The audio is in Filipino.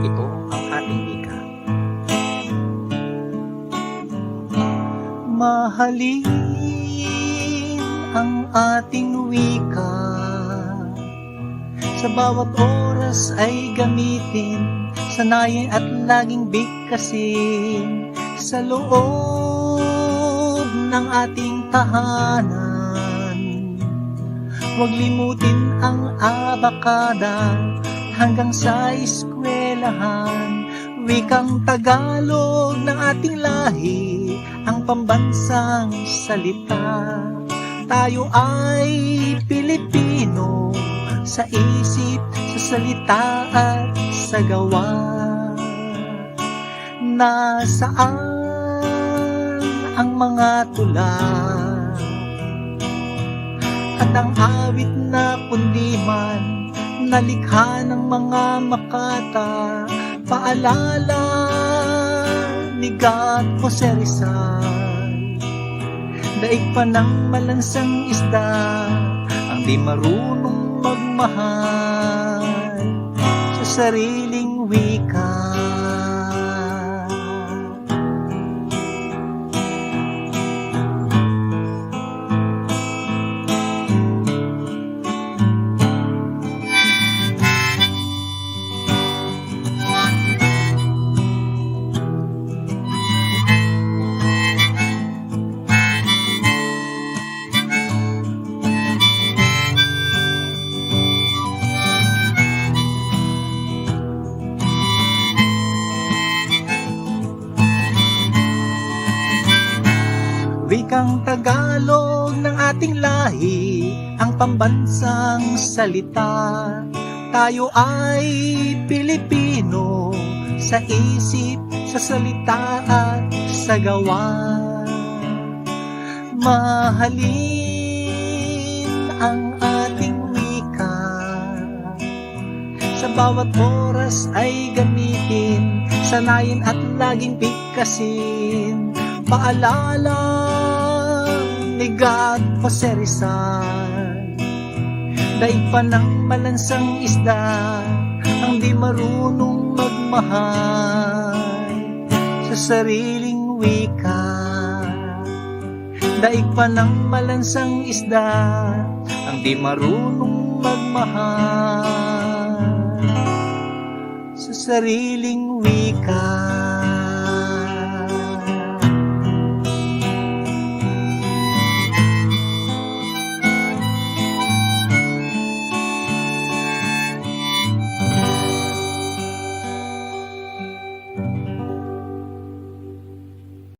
Ito ang ating wika. Mahalin ang ating wika, sa bawat oras ay gamitin, sanayin at laging bigkasin sa loob ng ating tahanan. Huwag limutin ang abakada hanggang sa eskwelahan. Wikang Tagalog ng ating lahi, ang pambansang salita. Tayo ay Pilipino, sa isip, sa salita at sa gawa. Nasaan ang mga tula at ang awit na kundiman, nalikha ng mga makata, paalala ni God Jose Rizal. Daig pa ng malansang isda ang di marunong magmahal sa sariling wika. Wikang Tagalog ng ating lahi, ang pambansang salita. Tayo ay Pilipino, sa isip, sa salita at sa gawa. Mahalin ang ating wika, sa bawat oras ay gamitin, sanayin at laging bigkasin. Paalala ni God Jose Rizal. Daig pa ng malansang isda ang di marunong magmahal sa sariling wika. Daig pa ng malansang isda ang di marunong magmahal sa sariling wika.